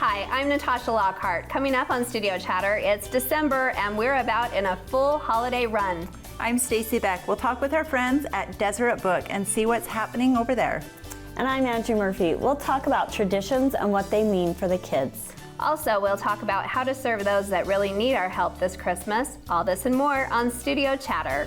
Hi, I'm Natasha Lockhart. Coming up on Studio Chatter, it's December and we're about in a full holiday run. I'm Stacy Beck. We'll talk with our friends at Deseret Book and see what's happening over there. And I'm Angie Murphy. We'll talk about traditions and what they mean for the kids. Also, we'll talk about how to serve those that really need our help this Christmas. All this and more on Studio Chatter.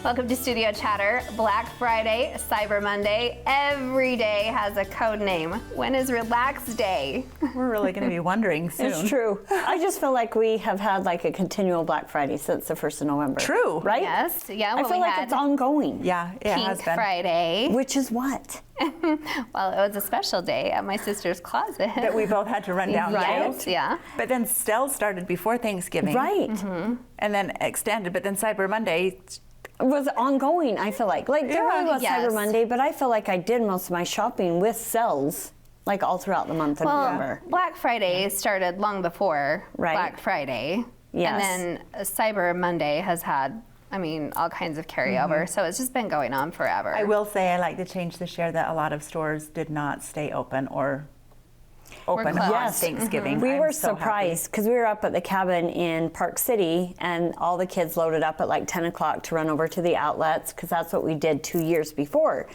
Welcome to Studio Chatter. Black Friday, Cyber Monday, every day has a code name. When is Relax Day? We're really going to be wondering soon. It's true. I just feel like we have had like a continual Black Friday since the 1st of November. True. Right? Yes. Yeah. I feel like it's ongoing. Yeah, it has Pink been. Friday. Which is what? Well, it was a special day at my sister's closet. That we both had to run down Right, to. yeah. But then Stell started before Thanksgiving. Right. And then extended, but then Cyber Monday. It was ongoing, I feel like. Like, there really was Yes. Cyber Monday, but I feel like I did most of my shopping with sales, like all throughout the month of November. Black Friday started long before Black Friday. Yes. And then Cyber Monday has had, I mean, all kinds of carryover. So it's just been going on forever. I will say I like the change this year that a lot of stores did not stay open or open closed. on Yes. Thanksgiving. We I'm were so happy. surprised because we were up at the cabin in Park City and all the kids loaded up at like 10 o'clock to run over to the outlets because that's what we did 2 years before.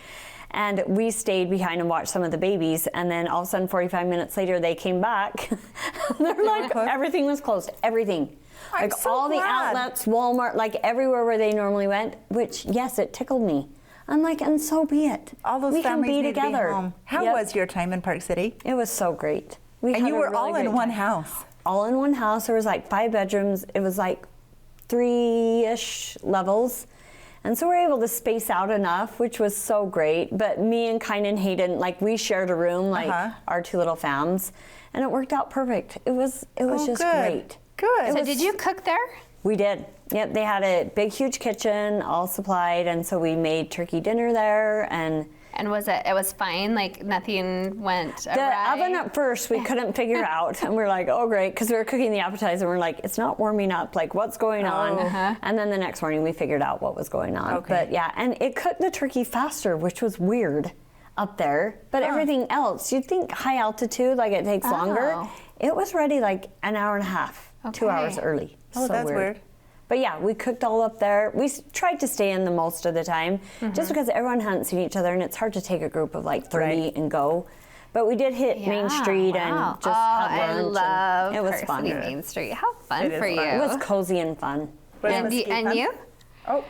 And we stayed behind and watched some of the babies, and then all of a sudden 45 minutes later they came back. They're like, everything was closed, everything. I'm Like so all the glad. outlets, Walmart, like everywhere where they normally went, which yes, it tickled me. I'm like, and so be it. All those we families can be need together. to be home. How Yep. was your time in Park City? It was so great. We And had you a were really all in great one time. house. All in one house. There was like 5 bedrooms. It was like 3-ish levels. And so we were able to space out enough, which was so great. But me and Kyne and Hayden, like we shared a room, like our 2 little fams, and it worked out perfect. It was just good. great. Good. So did you cook there? We did. Yep, they had a big, huge kitchen, all supplied, and so we made turkey dinner there. And was it was fine? Like nothing went the awry? oven at first we couldn't figure out, and we're like, oh great, because we were cooking the appetizer, and we're like, it's not warming up, like what's going on? And then the next morning we figured out what was going on. Okay. But yeah, and it cooked the turkey faster, which was weird up there. But everything else, you'd think high altitude, like it takes longer. It was ready like an hour and a half, 2 hours early. Oh, So that's weird. But yeah, we cooked all up there. We tried to stay in the most of the time, just because everyone hadn't seen each other, and it's hard to take a group of like 30 and go. But we did hit Main Street and just have lunch. I love and it was Park fun. City Main Street. How fun It is for fun. you. It was cozy and fun. And you? Oh,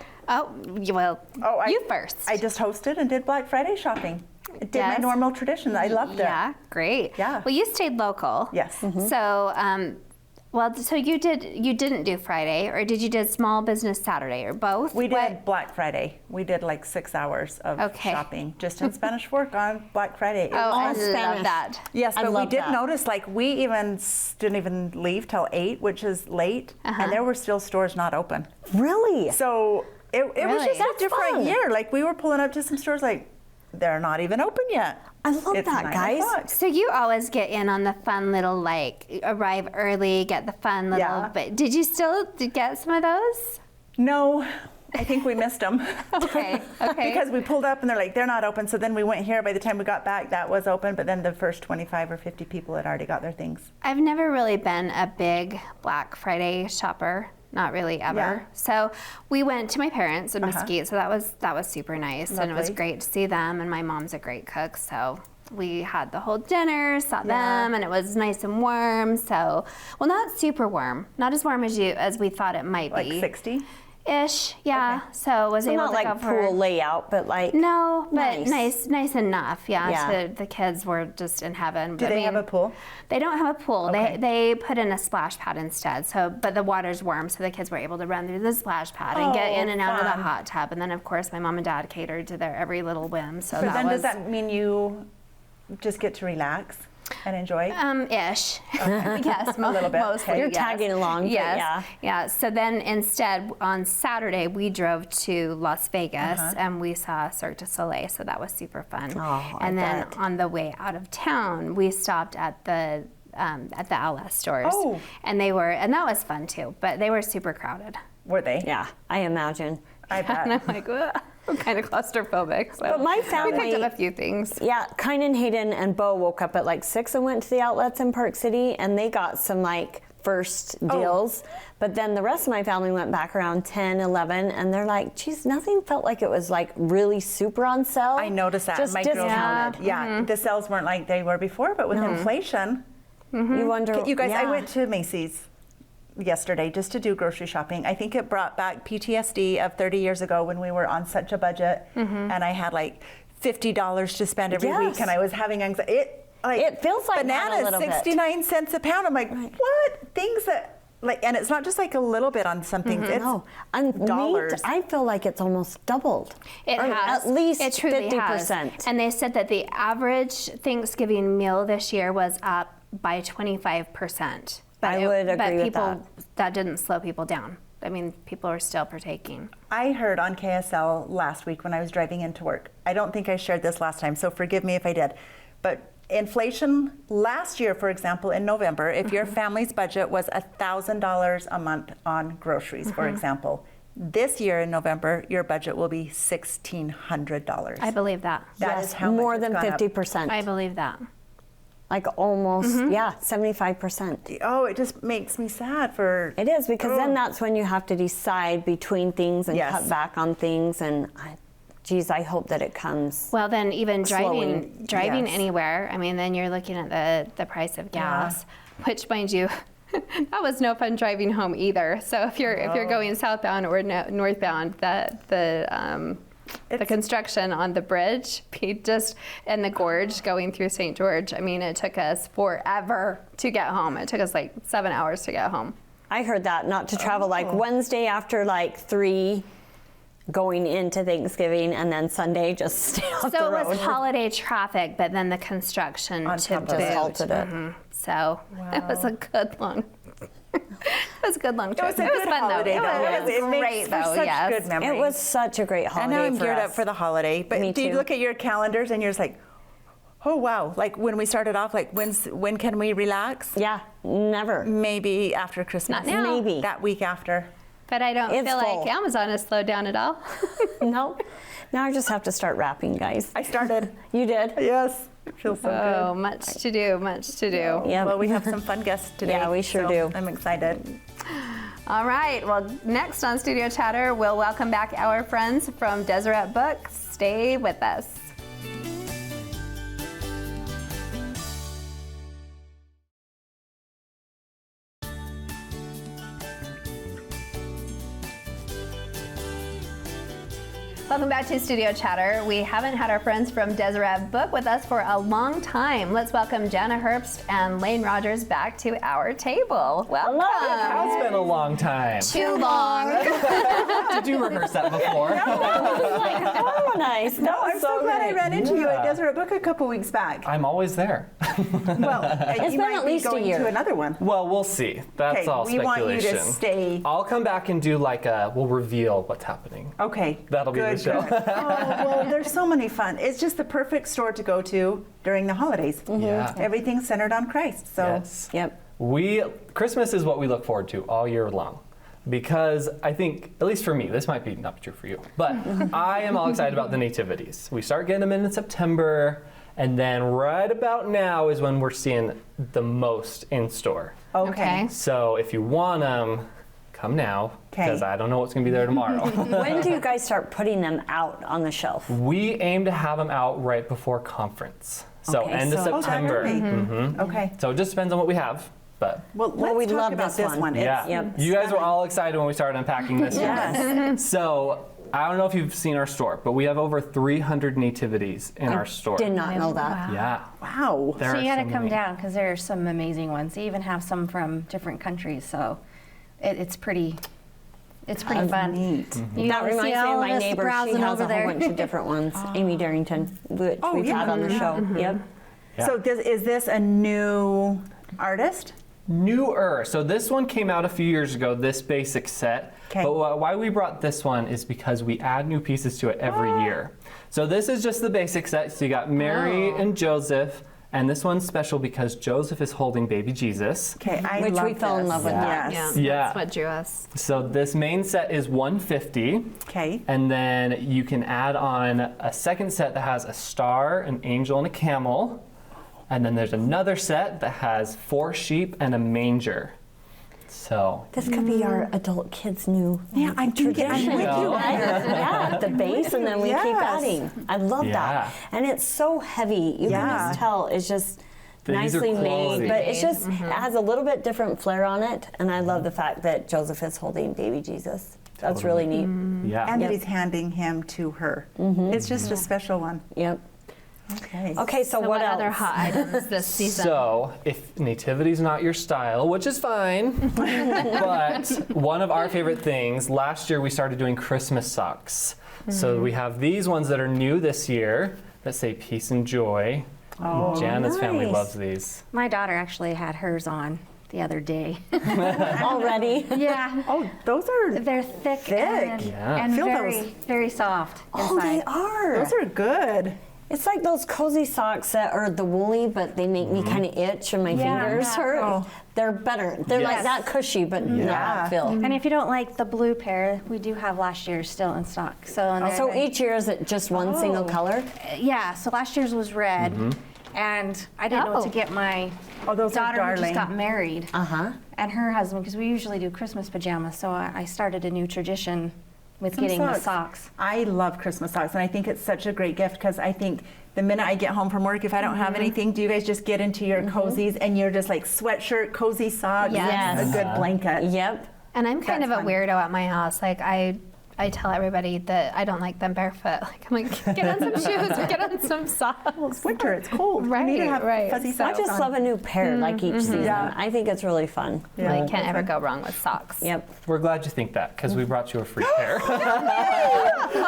You first. I just hosted and did Black Friday shopping. I did my Yes. normal tradition. I loved it. Yeah, great. Yeah. Well, you stayed local. Yes. So, you didn't do Friday, or did you do Small Business Saturday, or both? We did Black Friday. We did like 6 hours of shopping just in Spanish Fork on Black Friday. It Oh, I was love Spanish. that. Yes, I but we love did that. notice, like, we even didn't even leave till 8, which is late, and there were still stores not open. Really? So it was Really? just a That's different fun. year. Like, we were pulling up to some stores, like, they're not even open yet. I love It's that, 9 guys. o'clock. So you always get in on the fun little, like, arrive early, get the fun little. Yeah. But did you still get some of those? No, I think we missed them. Okay. Because we pulled up and they're like, they're not open. So then we went here. By the time we got back, that was open. But then the first 25 or 50 people had already got their things. I've never really been a big Black Friday shopper. Not really ever. Yeah. So we went to my parents in Mesquite, so that was super nice, and it was Lovely. great to see them. And my mom's a great cook, so we had the whole dinner, saw them, and it was nice and warm. So, well, not super warm, not as warm as we thought it might Like be. 60? Ish, yeah. So was So able not to like go for pool layout, but like no, but Nice. nice enough. Yeah, Yeah. The kids were just in heaven. Do they have a pool? They don't have a pool. Okay. They put in a splash pad instead. So, but the water's warm, so the kids were able to run through the splash pad and get in and out of fun. the hot tub. And then, of course, my mom and dad catered to their every little whim. So But that then was does that mean you just get to relax and enjoy? ish. Yes, A little bit. mostly. You're yes. tagging along, but Yes. Yeah. So then instead on Saturday we drove to Las Vegas and we saw Cirque du Soleil. So that was super fun. Oh, I and then bet. on the way out of town we stopped at the at the outlet stores. Oh. And that was fun too, but they were super crowded. Were they? Yeah, I imagine. I And bet. I'm like, ugh, I'm kind of claustrophobic. So But my we family- picked up a few things. Yeah, Kynan, Hayden, and Bo woke up at like 6 and went to the outlets in Park City, and they got some like first deals. But then the rest of my family went back around 10, 11, and they're like, geez, nothing felt like it was like really super on sale. I noticed that. Just My girls discounted. Yeah, the sales weren't like they were before, but with inflation. You wonder. You guys, I yeah. went to Macy's yesterday just to do grocery shopping. I think it brought back PTSD of 30 years ago when we were on such a budget, and I had like $50 to spend every week, Yes. and I was having anxiety. It feels like that a bananas, little bit. 69 cents a pound. I'm like, what? Things that like, and it's not just like a little bit on some things. It's No, and dollars. meat, I feel like it's almost doubled. It Or has. At least it truly 50%. has. And they said that the average Thanksgiving meal this year was up by 25%. I would agree with people, that didn't slow people down. I mean, people are still partaking. I heard on KSL last week when I was driving into work. I don't think I shared this last time, so forgive me if I did. But inflation last year, for example, in November, if your family's budget was $1,000 a month on groceries, for example, this year in November, your budget will be $1,600. I believe that. That Yes, is how much more it's than gone up. 50%. I believe that. Like almost, yeah, 75%. Oh, it just makes me sad for. It is, because then Oh. that's when you have to decide between things and Yes. cut back on things. And geez, I hope that it comes. Well, then even driving Yes. anywhere, I mean, then you're looking at the price of gas, which, mind you, that was no fun driving home either. So if you're going southbound or northbound, the construction on the bridge, and the gorge going through St. George, I mean, it took us forever to get home. It took us like 7 hours to get home. I heard that not to travel like Wednesday after like 3 going into Thanksgiving, and then Sunday just stay off the So road. it was holiday traffic, but then the construction On to top of boot. it. Just halted it. So it was a good long. It was a good long trip. It was a good fun holiday, though. though. It was It makes great for though. such Yes. good memories. It was such a great holiday And now I'm for geared us. up for the holiday. But Me do you too. look at your calendars and you're just like, oh wow! Like when we started off, like when can we relax? Yeah, never. Maybe after Christmas. Not now. Maybe. That week after. But I don't It's feel full. like Amazon has slowed down at all. No. Now I just have to start wrapping, guys. I started. You did? Yes. It feels so Oh, good. much to do, much to do. Yep. Well, we have some fun guests today. Yeah, we sure so do. I'm excited. All right. Well, next on Studio Chatter, we'll welcome back our friends from Deseret Books. Stay with us. Welcome back to Studio Chatter. We haven't had our friends from Deseret Book with us for a long time. Let's welcome Jana Herbst and Lane Rogers back to our table. Welcome. It's been a long time. Too long. Did you rehearse that before? Oh, nice. No, I'm so glad I great. ran into you at Yeah. Deseret Book a couple weeks back. I'm always there. Well, you been might at be least a going year. to another one. Well, we'll see. That's Okay, all we want you to speculation. stay. I'll come back and do we'll reveal what's happening. Okay. That'll be the good, show. good. Oh, well, there's so many fun. It's just the perfect store to go to during the holidays. Yeah. Everything's centered on Christ. So Yes. Yep. Christmas is what we look forward to all year long. Because I think, at least for me, this might be not true for you, but I am all excited about the nativities. We start getting them in September, and then right about now is when we're seeing the most in store. okay. So if you want them, come now, because Okay. I don't know what's going to be there tomorrow. When do you guys start putting them out on the shelf? We aim to have them out right before conference. So Okay, end of so- Oh, that September. early. Okay. So it just depends on what we have. But Well, let's we talk love about this this one. one. yeah, Yep. you guys were all excited when we started unpacking this Yes. one. So I don't know if you've seen our store, but we have over 300 nativities in our store. Did not know that. Yeah. Wow. There So are you got to so come many. down because there are some amazing ones. They even have some from different countries, so it's pretty fun. Neat. You That get to see reminds me all of my us neighbor. She browsing has over a there. whole bunch of different ones. Amy Darrington, which Oh, we've yeah. had on the show. Yep. Yeah. So is this a new artist? Newer. So this one came out a few years ago, this basic set. 'Kay. But why we brought this one is because we add new pieces to it every year. So this is just the basic set. So you got Mary and Joseph, And this one's special because Joseph is holding baby Jesus. Okay, I Which love we fell in this. love with. Yes. Yeah. That's what drew us. So this main set is $150. Okay. And then you can add on a second set that has a star, an angel, and a camel. And then there's another set that has 4 sheep and a manger. So This could be our adult kids' new Yeah, I'm with tradition. you. Yeah, the base, and then we keep Yes. adding. I love Yeah. that. And it's so heavy. You can Yeah. just tell it's just These are nicely made, quality. but it's just, it has a little bit different flair on it. And I love the fact that Joseph is holding baby Jesus. That's really neat. yeah. And Yep. that he's handing him to her. It's just a special one. Yep. Okay. Okay, so, So what else? other hot items this season? So, if nativity's not your style, which is fine, but one of our favorite things, last year we started doing Christmas socks. So we have these ones that are new this year that say peace and joy. Oh, Jana's family nice. loves these. My daughter actually had hers on the other day. Already? Yeah. Oh, those are They're thick, Thick. and, Yeah. and Feel very, those. very soft Oh, they inside. are. those are good. It's like those cozy socks that are the woolly, but they make me kind of itch and my Yeah, fingers yeah. hurt. Oh. They're better. They're like Yes. that cushy, but not Yeah. feel. And if you don't like the blue pair, we do have last year's still in stock. So, and they're So very- each year is it just one single color? yeah. So last year's was red, and I didn't know what to Oh. get my Oh, those are daughter who darling. just got married Uh-huh. and her husband, because we usually do Christmas pajamas. So I started a new tradition with Some getting the socks. I love Christmas socks, and I think it's such a great gift because I think the minute I get home from work, if I don't have anything, do you guys just get into your cozies and you're just like sweatshirt, cozy socks, Yes. a good blanket? Yep. And I'm kind That's of a fun. weirdo at my house. Like I tell everybody that I don't like them barefoot. Like I'm like, get on some shoes or get on some socks. It's winter, it's cold. You need to Right, have right. fuzzy I socks just on. love a new pair like each season. Yeah. I think it's really fun. Yeah. You can't ever go wrong with socks. Yep. We're glad you think that because we brought you a free pair.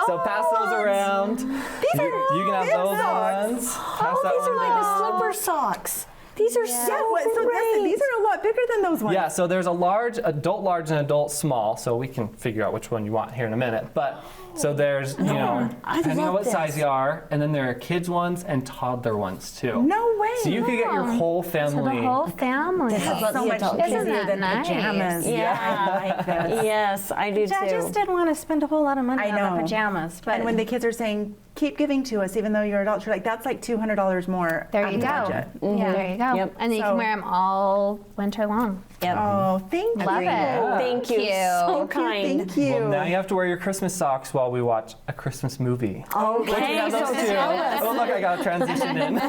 So pass those around. You can have those ones. Pass that These are one like down. the slipper socks. These are so Yeah, so great. these are a lot bigger than those ones. Yeah, so there's a large, and adult small, so we can figure out which one you want here in a minute. But so there's, you know, I depending on love what this. size you are, and then there are kids ones and toddler ones too. No way. So you could get your whole So family. the whole family. This is what so the much adult Isn't easier that than nice? pajamas. Yeah. I like this. Yes, I do too. I just didn't want to spend a whole lot of money I on the know. pajamas. But And when the kids are saying, keep giving to us, even though you're adults, you're like, that's like $200 more. There on you the go. budget. Yeah, there you go. Yep. And then you So- can wear them all winter long. Yep. Oh, thank Love you. it. Thank you. Cute. So kind. Thank you. Well, now you have to wear your Christmas socks while we watch a Christmas movie. Okay, We have those so too. tell us. Oh, look, I got a transition in.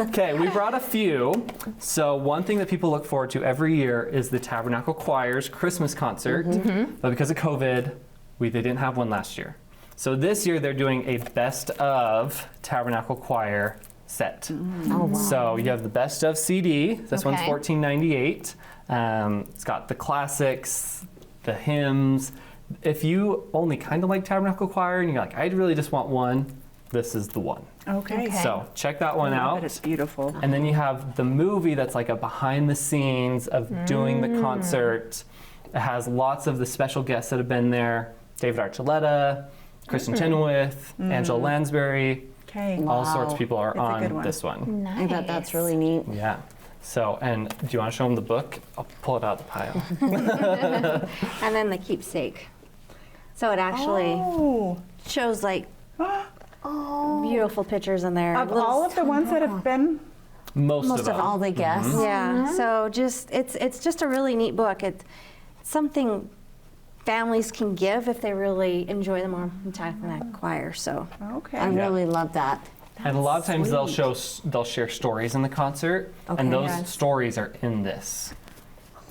Okay, we brought a few. So one thing that people look forward to every year is the Tabernacle Choir's Christmas concert. But because of COVID, they didn't have one last year. So this year they're doing a best of Tabernacle Choir set. Oh, wow. So you have the best of CD. This one's Okay. $14.98. It's got the classics, the hymns. If you only kind of like Tabernacle Choir and you're like, I really just want one, this is the one. Okay. Okay. So check that one I love out. it. It's beautiful. And then you have the movie that's like a behind the scenes of doing the concert. It has lots of the special guests that have been there. David Archuleta, Kristen Chenoweth, Angela Lansbury. Okay. All sorts of people are It's a good on one. this one. Nice. I bet that's really neat. Yeah. So, and do you want to show them the book? I'll pull it out of the pile. and then the keepsake. So it actually Oh. shows like beautiful pictures in there. Of all of the ones that have been, Most of them. All the guests. Yeah. So just it's just a really neat book. It's something families can give if they really enjoy the Mormon Tabernacle Choir. So okay. I Yeah. really love that. And a lot of times they'll share stories in the concert, Okay. and those Yes. stories are in this.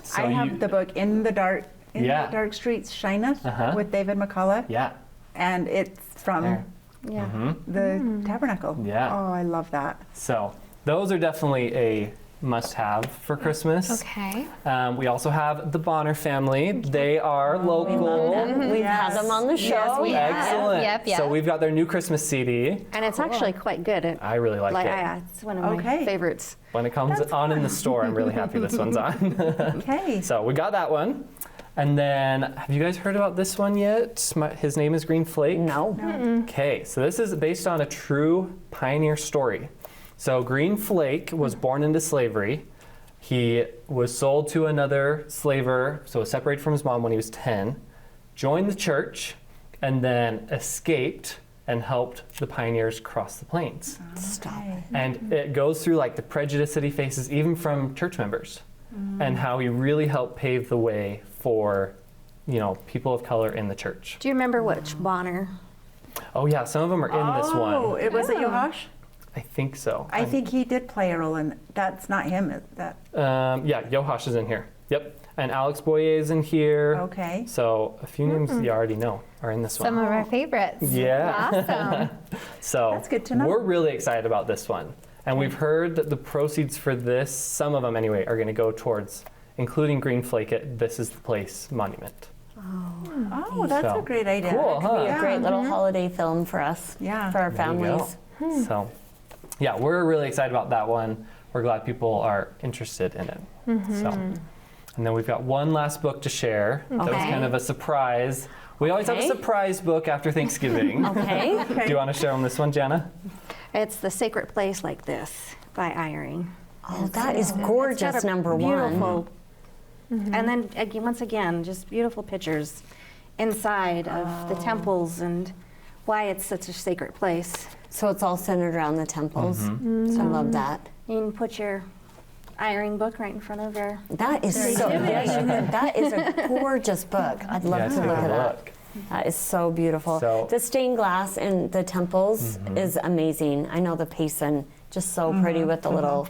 So I have the book In the Dark, Yeah. the Dark Streets Shineth Uh-huh. with David McCullough, Yeah. and it's from There. yeah. the Tabernacle. Yeah. Oh, I love that. So those are definitely a must-have for Christmas. Okay. We also have the Bonner family. They are local. We've had them on the show. we have. Excellent. Yep, yep. So we've got their new Christmas CD. And it's actually quite good. I really like it. Yeah, it's one of Okay. my favorites. When it comes That's on in the fun. store, I'm really happy this one's on. Okay. So we got that one. And then, have you guys heard about this one yet? His name is Green Flake. No. Okay, so this is based on a true pioneer story. So Green Flake was born into slavery. He was sold to another slaver, so separated from his mom when he was 10, joined the church, and then escaped and helped the pioneers cross the plains. Stop it. And it goes through like the prejudice that he faces even from church members and how he really helped pave the way for, you know, people of color in the church. Do you remember which Bonner? Oh yeah, some of them are in this Oh, one. it was it Yohash? I think so. I think he did play a role in, that's not him, is that, Yeah, Yohash is in here. Yep. And Alex Boyer is in here. okay. So a few names you already know are in this Some one. of our favorites. Yeah. Awesome. So That's good to know. we're really excited about this one. And we've heard that the proceeds for this, some of them anyway, are going to go towards, including Green Flake at This Is the Place Monument. Oh, that's So, a great idea. cool, That could be Be a huh? great little holiday film for us, Yeah. for our There you families. go. So, yeah, we're really excited about that one. We're glad people are interested in it. So, and then we've got one last book to share. That was Okay. kind of a surprise. We always have a Okay. surprise book after Thanksgiving. Okay. Do you want to share on this one, Jana? It's The Sacred Place Like This by Eyring. Oh, that is It's got gorgeous, a number beautiful, one. And then once again, just beautiful pictures inside of the temples and why it's such a sacred place. So it's all centered around the temples. So I love that. You can put your Eyring book right in front of your. That is so, yes, you could. That is a gorgeous book. I'd love Yes, to take look a at that. look. That is so beautiful. So- The stained glass in the temples is amazing. I know the Payson, just so pretty with the little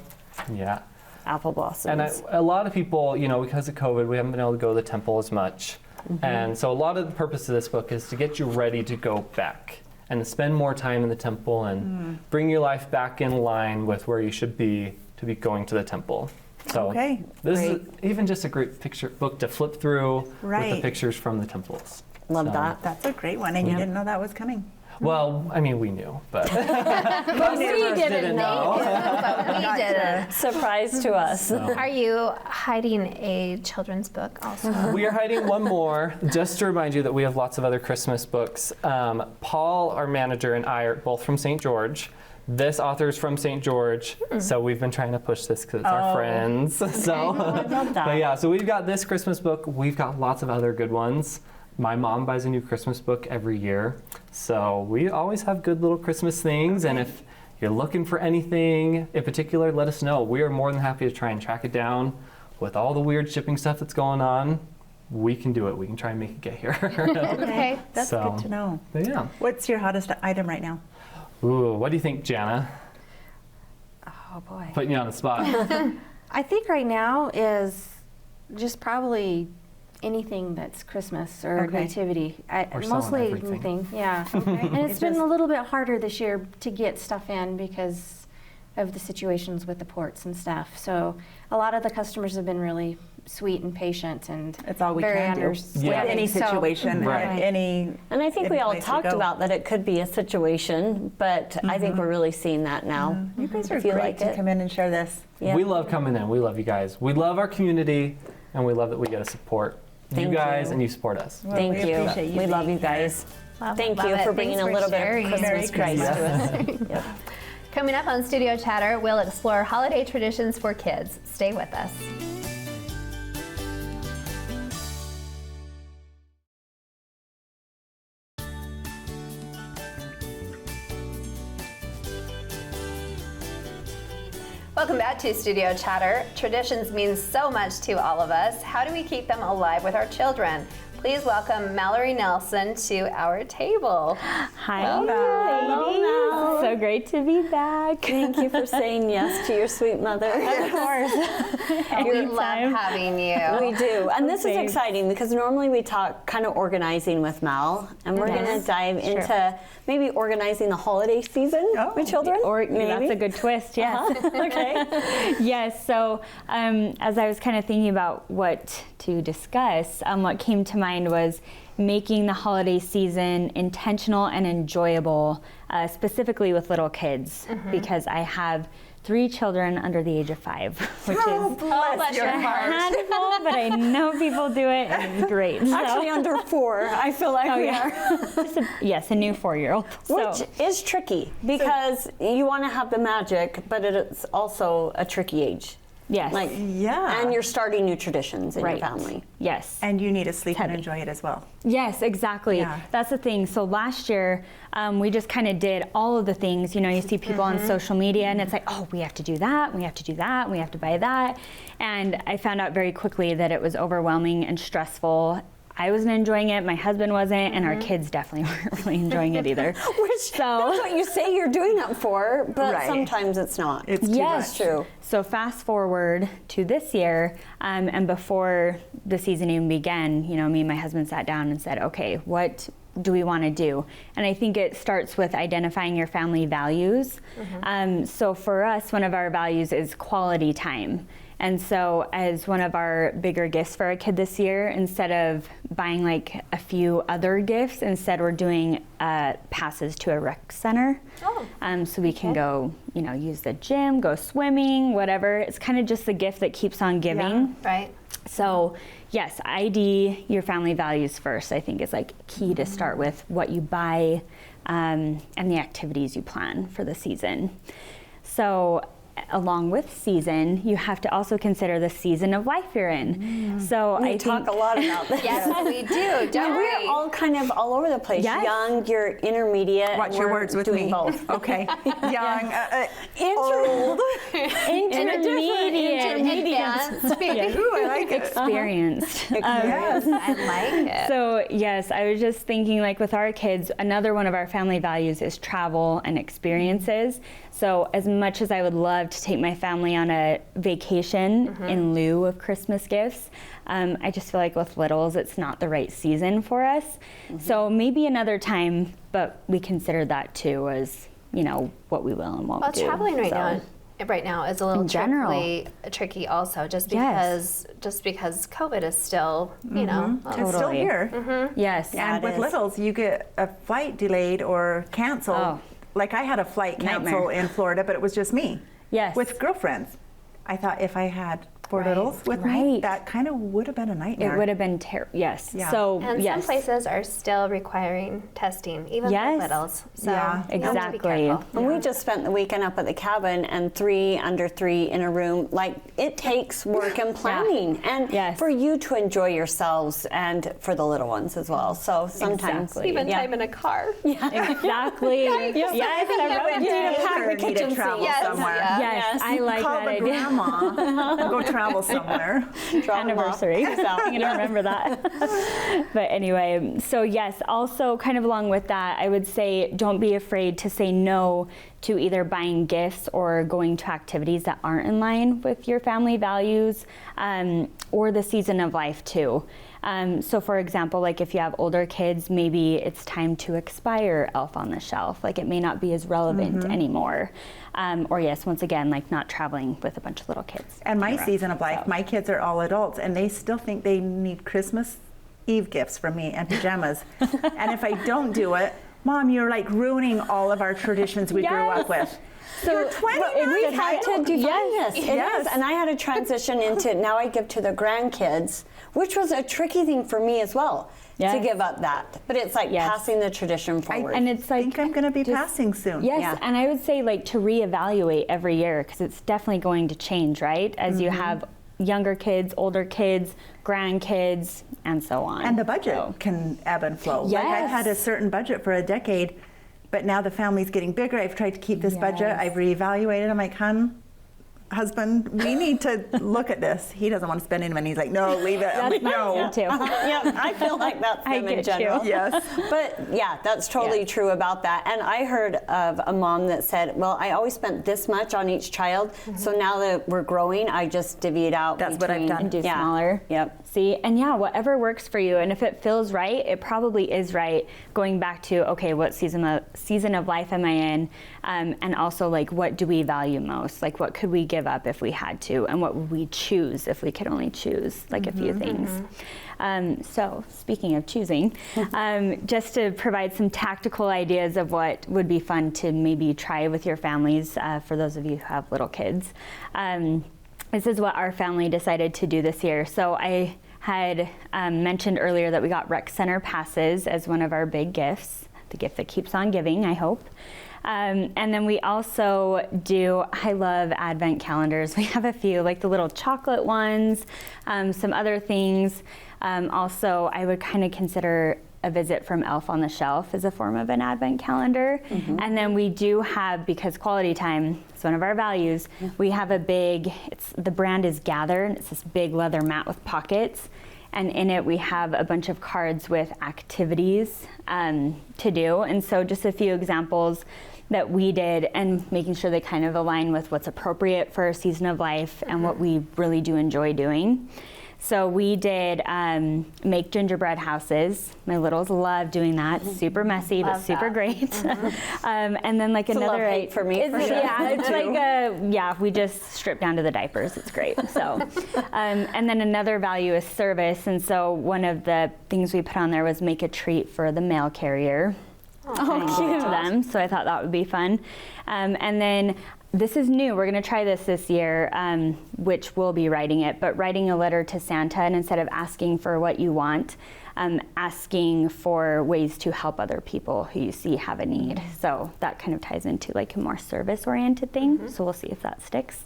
Yeah. apple blossoms. And a lot of people, you know, because of COVID, we haven't been able to go to the temple as much. And so a lot of the purpose of this book is to get you ready to go back and to spend more time in the temple and bring your life back in line with where you should be to be going to the temple. So Okay, this is great. even just a great picture book to flip through with the Right. pictures from the temples. Love So- that. That's a great one, and you Yep. didn't know that was coming. Well, I mean, we knew, but we didn't know. But we didn't. Surprise to us. Are you hiding a children's book also? we are hiding one more, just to remind you that we have lots of other Christmas books. Paul, our manager, and I are both from St. George. This author is from St. George, so we've been trying to push this because it's our friends. So, love that. but yeah, so we've got this Christmas book. We've got lots of other good ones. My mom buys a new Christmas book every year, so we always have good little Christmas things. And if you're looking for anything in particular, let us know. We are more than happy to try and track it down. With all the weird shipping stuff that's going on, we can do it. We can try and make it get here. Okay. That's So- good to know. But yeah. What's your hottest item right now? Ooh, what do you think, Jana? Oh boy. Putting you on the spot. I think right now is just probably anything that's Christmas or Okay. nativity. Or selling Mostly everything. anything, yeah. Okay. And it's been just- a little bit harder this year to get stuff in because of the situations with the ports and stuff. So a lot of the customers have been really sweet and patient and It's all we very can do. understanding. Yeah. With any So- situation, Right. any. And I think we any all place we talked go. about that it could be a situation, but I think we're really seeing that now. You guys are If you great like to it. come in and share this. Yeah. We love coming in. We love you guys. We love our community, and we love that we get to support Thank you guys you. and you support us. Well, Thank we you. appreciate you We love being you guys. Love Thank it. you for bringing Thanks a little bit sharing. of Christmas Merry Christ to us. Yep. Coming up on Studio Chatter, we'll explore holiday traditions for kids. Stay with us. Welcome back to Studio Chatter. Traditions mean so much to all of us. How do we keep them alive with our children? Please welcome Mallory Nelson to our table. Hi, Hello, ladies. Mel. So great to be back. Thank you for saying yes to your sweet mother. Of course. We love Anytime. having you. We do. And this is Thanks. exciting because normally we talk kind of organizing with Mal, and we're going to dive into maybe organizing the holiday season with children. Or maybe. that's a good twist, yes. Okay. Yes, so as I was kind of thinking about what to discuss, what came to mind was making the holiday season intentional and enjoyable, specifically with little kids, because I have 3 children under the age of 5, which is Bless your a heart. handful, but I know people do it, and it's great. So. Actually, under 4, I feel like we are. Yes, a new 4-year-old. Which is tricky because you want to have the magic, but it's also a tricky age. Yes. Like, Yeah. and you're starting new traditions in Right. your family. Yes. And you need to sleep and heavy. enjoy it as well. Yes, exactly. Yeah. That's the thing. So last year, we just kind of did all of the things. You know, you see people on social media, and it's like, oh, we have to do that, we have to do that, we have to buy that. And I found out very quickly that it was overwhelming and stressful. I wasn't enjoying it, my husband wasn't, and our kids definitely weren't really enjoying it either. That's what you say you're doing it for, but Right. sometimes it's not. It's too Yes. much. True. So fast forward to this year, and before the season even began, you know, me and my husband sat down and said, okay, what do we want to do? And I think it starts with identifying your family values. So for us, one of our values is quality time. And so as one of our bigger gifts for our kid this year, instead of buying like a few other gifts, instead we're doing passes to a rec center. So we can go, you know, use the gym, go swimming, whatever. It's kind of just the gift that keeps on giving. Right. So yes, ID your family values first, I think is like key to start with what you buy and the activities you plan for the season. So along with season, you have to also consider the season of life you're in. So We I talk think a lot about this. Yes, we do, don't We're we? all kind of all over the place. Yes. Young, you're intermediate. Watch and your we're words with doing me. both. Okay. Young, Old. intermediate Advanced, maybe. Ooh, I like it. experienced. Yes. I like it. So yes, I was just thinking like with our kids, another one of our family values is travel and experiences. So as much as I would love to take my family on a vacation in lieu of Christmas gifts, I just feel like with littles, it's not the right season for us. So maybe another time, but we consider that too as, you know, what we will and won't Well, do. traveling right So- now is a little In general. tricky also, just Yes. because COVID is still, you know, It's still Totally. here. Yes. Yeah. And it with is. littles, you get a flight delayed or canceled. Oh. Like I had a flight cancel Nightmare. in Florida, but it was just me. Yes. With girlfriends. I thought if I had 4 Right. littles with me, Right. that kind of would have been a nightmare. It would have been terrible. Yes. Yeah. So and yes. some places are still requiring testing, even Yes. for littles. So Yeah. you have to be Exactly. careful. And we just spent the weekend up at the cabin and 3 under 3 in a room. Like, it takes work and planning. And Yes. for you to enjoy yourselves and for the little ones as well. So sometimes. Exactly. Even yeah. time in a car. Exactly. Yes. You need to pack the Need to kitchen travel sink. Yes, somewhere. yeah. Yes, I like Call that the idea. grandma and go travel somewhere. Anniversary. I'm gonna remember that. But anyway, so yes, also kind of along with that, I would say don't be afraid to say no to either buying gifts or going to activities that aren't in line with your family values or the season of life too. So for example, like if you have older kids, maybe it's time to expire Elf on the Shelf. Like it may not be as relevant anymore. Or yes, once again, like not traveling with a bunch of little kids. And my around. season of life, So- my kids are all adults, and they still think they need Christmas Eve gifts from me and pajamas. And if I don't do it, Mom, you're like ruining all of our traditions we grew up with. So You're 29. We've had to define this. It Yes. is. And I had to transition into now I give to the grandkids, which was a tricky thing for me as well to Yes. give up that. But it's like Yes. passing the tradition forward. and it's I like think I'm going to be just- passing soon. Yes, Yeah. and I would say like to reevaluate every year because it's definitely going to change, right? As you have younger kids, older kids, grandkids, and so on. And the budget So- can ebb and flow. Like I've had a Yes. certain budget for a decade, but now the family's getting bigger. I've tried to keep this budget. Yes. I've reevaluated. I'm like, husband, we need to look at this. He doesn't want to spend any money. He's like, no, leave it. I'm like, no. too. yeah, I feel like that's I them in get general. you. Yes. But yeah, that's totally Yeah. true about that. And I heard of a mom that said, well, I always spent this much on each child. So now that we're growing, I just divvy it out. That's what I've between- done. And do Yeah. smaller. Yep. See, and yeah, whatever works for you, and if it feels right, it probably is right. Going back to okay, what season of life am I in, and also like what do we value most? Like what could we give up if we had to, and what would we choose if we could only choose like a few things. So speaking of choosing, just to provide some tactical ideas of what would be fun to maybe try with your families, for those of you who have little kids. This is what our family decided to do this year. So I had mentioned earlier that we got rec center passes as one of our big gifts, the gift that keeps on giving, I hope. And then we also do, I love advent calendars. We have a few, like the little chocolate ones, some other things. Also, I would kind of consider a visit from Elf on the Shelf as a form of an advent calendar. And then we do have, because quality time is one of our values, we have a big, the brand is Gather, and it's this big leather mat with pockets. And in it we have a bunch of cards with activities to do. And so just a few examples that we did, and making sure they kind of align with what's appropriate for our season of life and what we really do enjoy doing. So we did make gingerbread houses. My littles love doing that. Super messy, but super great. And then like It's another, a love hate for me. For sure. yeah, it's like we just strip down to the diapers. It's great. So, and then another value is service. And so one of the things we put on there was make a treat for the mail carrier. Oh, cute. To them. So I thought that would be fun. And then this is new. We're going to try this year, which we'll be writing it, but writing a letter to Santa, and instead of asking for what you want, asking for ways to help other people who you see have a need. So that kind of ties into like a more service-oriented thing. So we'll see if that sticks.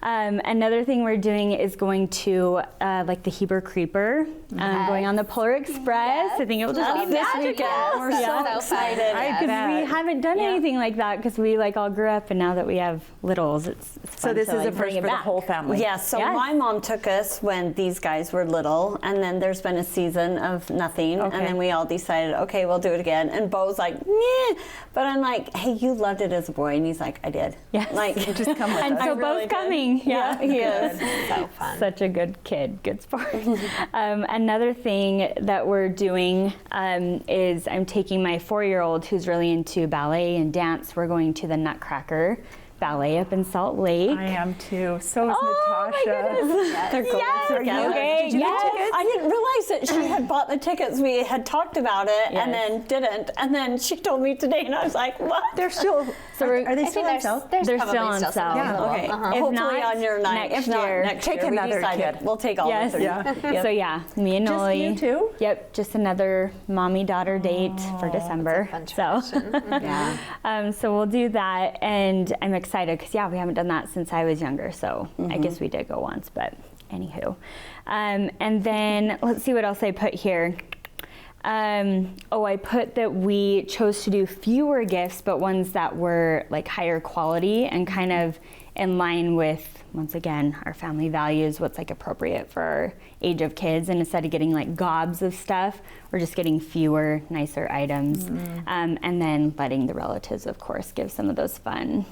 Another thing we're doing is going to like the Heber Creeper, going on the Polar Express. I think it will just be this magical. weekend. We're so excited. Because we haven't done anything like that, because we like all grew up, and now that we have littles, it's fun. So this to, is like, a bring first it for the back. whole family. Yes, so Yes. my mom took us when these guys were little, and then there's been a season of nothing, Okay. and then we all decided, okay, we'll do it again. And Bo's like, yeah, but I'm like, hey, you loved it as a boy, and he's like, I did. Yes. Like, Just come with And us. so really both did. coming. Yeah, he is. So fun. Such a good kid, good sport. Another thing that we're doing is I'm taking my 4-year-old who's really into ballet and dance. We're going to the Nutcracker Ballet up in Salt Lake. I am too. So is Oh, my Natasha. goodness. They're going together. Okay, Did you get tickets? I didn't realize that she had bought the tickets. We had talked about it and Yes. then didn't. And then she told me today, and I was like, what? They're still. So are they I still think on there's, sale? there's They're probably still on some sale. available. Okay. If Hopefully not, on your night. next If not, year. next Take year. We another decided kid. we'll take all Yes. the three. Yeah. Yep. So yeah, me and Just Noli. you two? Yep, just another mommy-daughter date for December. fun So, Yeah. so we'll do that, and I'm excited because we haven't done that since I was younger. So I guess we did go once, but anywho. And then let's see what else I put here. I put that we chose to do fewer gifts, but ones that were like higher quality and kind of in line with, once again, our family values, what's like appropriate for our age of kids. And instead of getting like gobs of stuff, we're just getting fewer, nicer items. And then letting the relatives, of course, give some of those fun.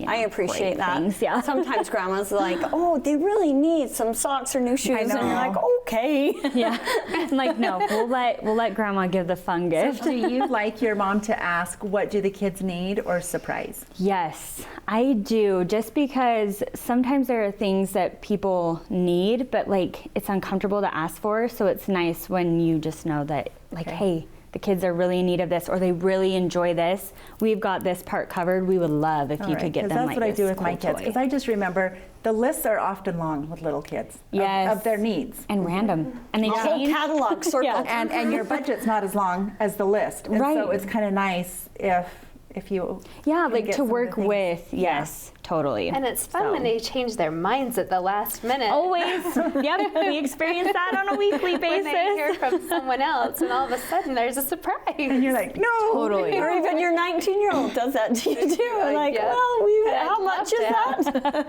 I appreciate great that. things, yeah. Sometimes grandma's like, oh, they really need some socks or new shoes. And you're like, okay. Yeah. I'm like, no, we'll let grandma give the fun gift. Do you like your mom to ask, what do the kids need, or surprise? Yes, I do. Just because sometimes there are things that people need, but like it's uncomfortable to ask for. So it's nice when you just know that, like, hey, the kids are really in need of this, or they really enjoy this. We've got this part covered. We would love if you could get them that's like what I this do with cool my kids. toy. Because I just remember the lists are often long with little kids Yes. of their needs. And random. And they A whole change. catalog circle. And your budget's not as long as the list. And so Right. it's kind of nice if you Yeah, can like get to some of the work things. with. Yes, totally. And it's fun So. when they change their minds at the last minute. Always. Yep, we experience that on a weekly basis. When they hear from someone else, and all of a sudden there's a surprise. And you're like, no. Totally. Or even your 19-year-old does that to you too. Like, Yeah. well, I'd how much love is to that?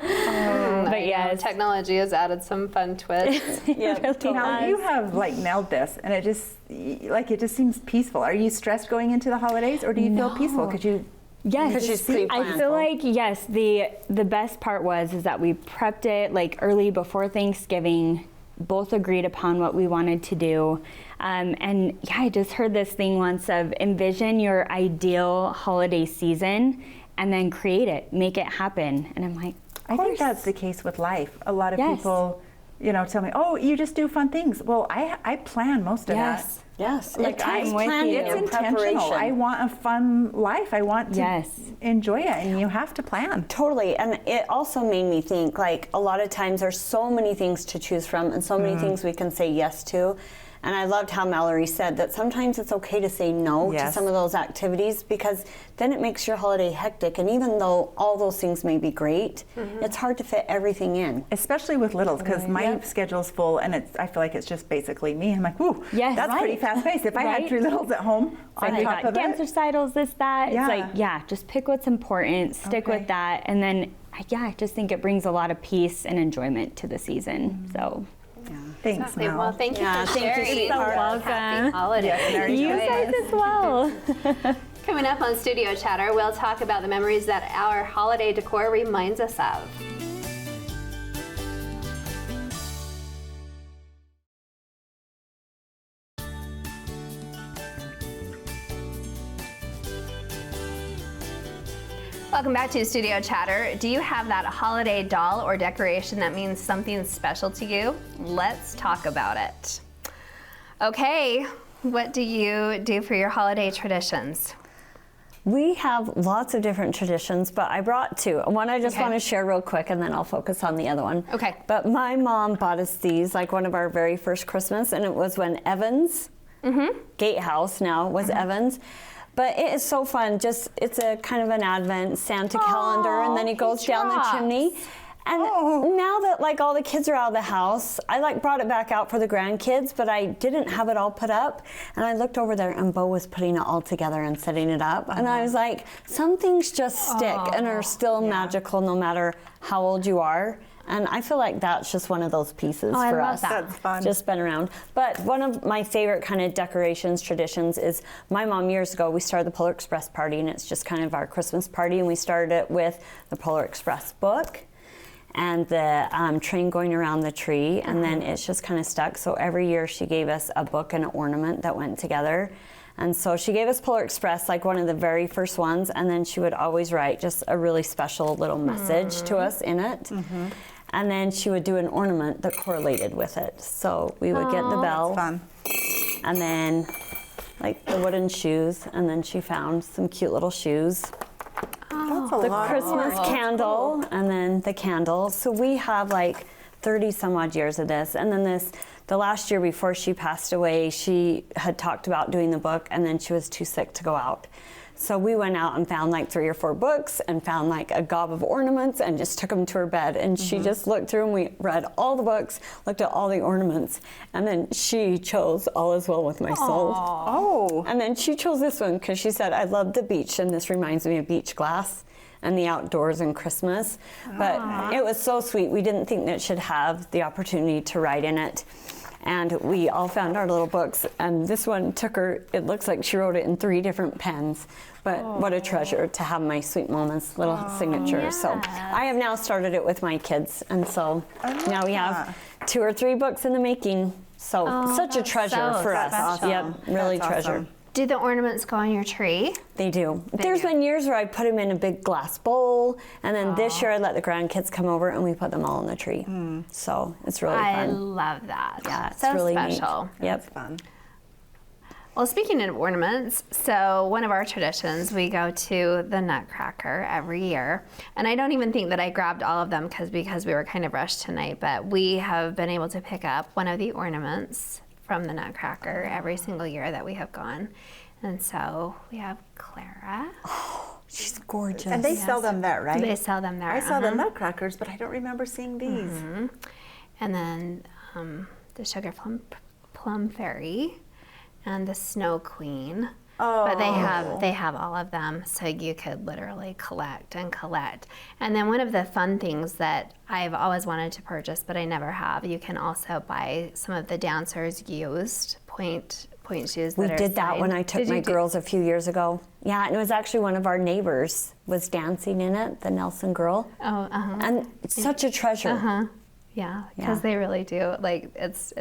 But yes. Technology has added some fun twists. Yeah, Now you have like nailed this, and it just seems peaceful. Are you stressed going into the holidays, or do you feel peaceful because you? Yes, Because she's pre-planned. I feel like yes. The best part is that we prepped it like early before Thanksgiving. Both agreed upon what we wanted to do, and yeah, I just heard this thing once of envision your ideal holiday season, and then create it, make it happen. And I'm like, I think that's the case with life. A lot of Yes. people, tell me, "Oh, you just do fun things." Well, I plan most of that. Yes, Like, I'm with planning you. It's and intentional. preparation. I want a fun life. I want to Yes. enjoy it, and you have to plan. Totally, and it also made me think, like, a lot of times there's so many things to choose from and so many things we can say yes to. And I loved how Mallory said that sometimes it's okay to say no to Yes. some of those activities, because then it makes your holiday hectic. And even though all those things may be great, it's hard to fit everything in. Especially with littles, because my schedule's full, and I feel like it's just basically me. I'm like, "Ooh, Yes. that's Right. pretty fast paced." If I had Right. 3 littles at home on Like, top of dance it, recitals, this, that. Yeah. It's like, just pick what's important, stick Okay. with that, and then, I just think it brings a lot of peace and enjoyment to the season. So, thanks, Exactly. Mel. Well, thank you Yeah, for thank you, sharing. sweetheart. Happy welcome. holidays. Merry you Christmas. guys as well. Coming up on Studio Chatter, we'll talk about the memories that our holiday decor reminds us of. Welcome back to Studio Chatter. Do you have that holiday doll or decoration that means something special to you? Let's talk about it. Okay, what do you do for your holiday traditions? We have lots of different traditions, but I brought 2. One I just Okay. want to share real quick, and then I'll focus on the other one. Okay. But my mom bought us these, like one of our very first Christmas, and it was when Evans, Gatehouse now was Evans. But it is so fun. Just, it's a kind of an Advent Santa calendar, and then he goes down the drops. chimney. And now that like all the kids are out of the house, I like brought it back out for the grandkids, but I didn't have it all put up. And I looked over there, and Bo was putting it all together and setting it up. And I was like, some things just stick and are still magical no matter how old you are. And I feel like that's just one of those pieces I for love us. that. That's fun. Just been around. But one of my favorite kind of decorations, traditions is my mom years ago, we started the Polar Express party, and it's just kind of our Christmas party. And we started it with the Polar Express book and the train going around the tree. And then it's just kind of stuck. So every year she gave us a book and an ornament that went together. And so she gave us Polar Express, like one of the very first ones. And then she would always write just a really special little message to us in it. And then she would do an ornament that correlated with it. So we would get the bell, Fun. and then like the wooden shoes, and then she found some cute little shoes. That's a The lot. Christmas candle, and then the candle. So we have like 30 some odd years of this. And then the last year before she passed away, she had talked about doing the book, and then she was too sick to go out. So we went out and found like 3 or 4 books and found like a gob of ornaments and just took them to her bed. And she just looked through, and we read all the books, looked at all the ornaments, and then she chose All Is Well With My Soul. Oh. And then she chose this one because she said, I love the beach, and this reminds me of beach glass and the outdoors and Christmas. But it was so sweet. We didn't think that it should have the opportunity to write in it. And we all found our little books, and this one took her, it looks like she wrote it in 3 different pens. But what a treasure to have my Sweet Moments little signature. So I have now started it with my kids, and so now we have 2 or 3 books in the making. So such a treasure so for us. special. Yep, really That's treasure. awesome. Do the ornaments go on your tree? They do. There's been years where I put them in a big glass bowl, and then this year I let the grandkids come over and we put them all on the tree. So it's really I fun. love that. Yeah, it's so really special. neat. Yep. Fun. Well, speaking of ornaments, so one of our traditions, we go to the Nutcracker every year. And I don't even think that I grabbed all of them because we were kind of rushed tonight, but we have been able to pick up one of the ornaments from the Nutcracker every single year that we have gone. And so we have Clara. She's gorgeous. And they sell them there, right? They sell them there. I saw the Nutcrackers, but I don't remember seeing these. And then the Sugar Plum Fairy and the Snow Queen. But they have all of them, so you could literally collect and collect. And then one of the fun things that I've always wanted to purchase, but I never have, you can also buy some of the dancers' used point shoes. We that are did that signed. when I took Did you my do- girls a few years ago. Yeah, and it was actually one of our neighbors was dancing in it, the Nelson girl. Oh, And it's such a treasure. Yeah, Yeah. because they really do. Like it's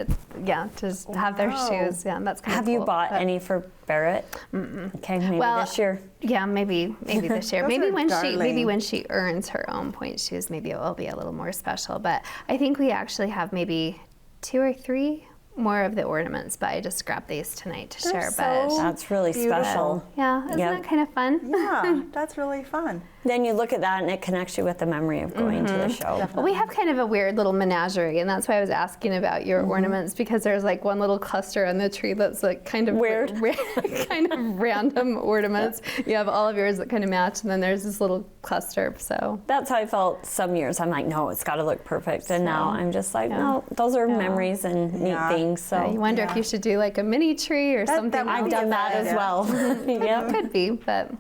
just have their shoes. Yeah, that's kind of Have you cool, bought but- any for Barrett? Okay, maybe Well, this year. Yeah, maybe this year. Those maybe are when darling. she earns her own point shoes, maybe it will be a little more special. But I think we actually have maybe 2 or 3 more of the ornaments, but I just grabbed these tonight to They're share. so But That's really beautiful. special. yeah, isn't Yep. that kind of fun? Yeah, that's really fun. Then you look at that and it connects you with the memory of going to the show. Well, we have kind of a weird little menagerie, and that's why I was asking about your ornaments, because there's like one little cluster on the tree that's like kind of Weird. kind of random ornaments. You have all of yours that kind of match, and then there's this little cluster. So That's how I felt some years. I'm like, no, it's got to look perfect. And now I'm just like, yeah. no, those are Yeah. memories and neat Yeah. things. So you wonder if you should do like a mini tree or something. that would I've be done a that fun as idea. well. Yep. Could be, but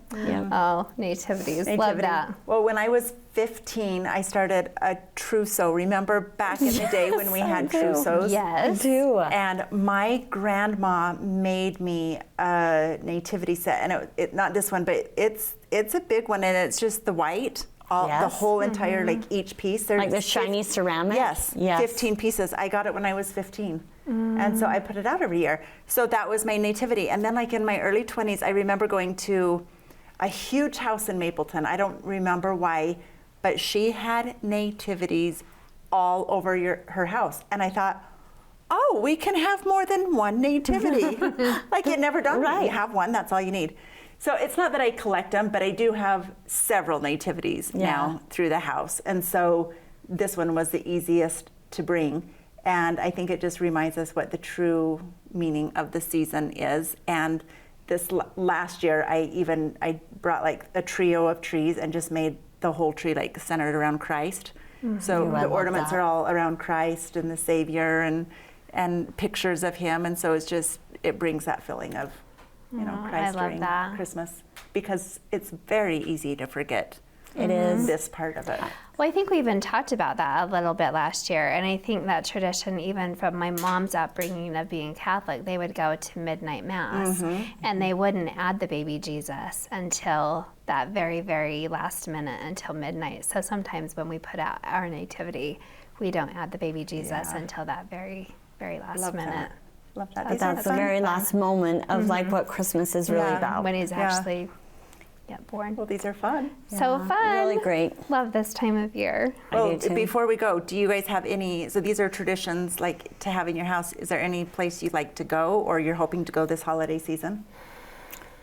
oh, nativities, love Nativity. that. Well, when I was 15, I started a trousseau. Remember back in the day when we had trousseaus? Yes. Do. And my grandma made me a nativity set, and it not this one, but it's a big one, and it's just the white, the Yes. whole entire like each piece. There's Like the shiny ceramic? Yes, Yes. 15 pieces. I got it when I was 15. And so I put it out every year. So that was my nativity. And then like in my early 20s, I remember going to a huge house in Mapleton. I don't remember why, but she had nativities all over her house. And I thought, oh, we can have more than one nativity. Like it never dawned on me. You have one, that's all you need. So it's not that I collect them, but I do have several nativities now through the house. And so this one was the easiest to bring. And I think it just reminds us what the true meaning of the season is. And this last year, I brought like a trio of trees and just made the whole tree like centered around Christ. So I the love ornaments that. are all around Christ and the Savior and pictures of Him. And so it's just, it brings that feeling of, Christ love during that. Christmas, because it's very easy to forget It is. this part of it. Well, I think we even talked about that a little bit last year, and I think that tradition, even from my mom's upbringing of being Catholic, they would go to midnight mass, and they wouldn't add the baby Jesus until that very, very last minute, until midnight. So sometimes when we put out our nativity, we don't add the baby Jesus until that very, very last Love minute. that. Love that. So These are That's the fun. very last moment of like what Christmas is really Yeah. about. When he's Yeah. actually born. Well, these are fun. So fun. Really great. Love this time of year. I Well, do too. before we go, do you guys have any, so these are traditions like to have in your house. Is there any place you'd like to go or you're hoping to go this holiday season?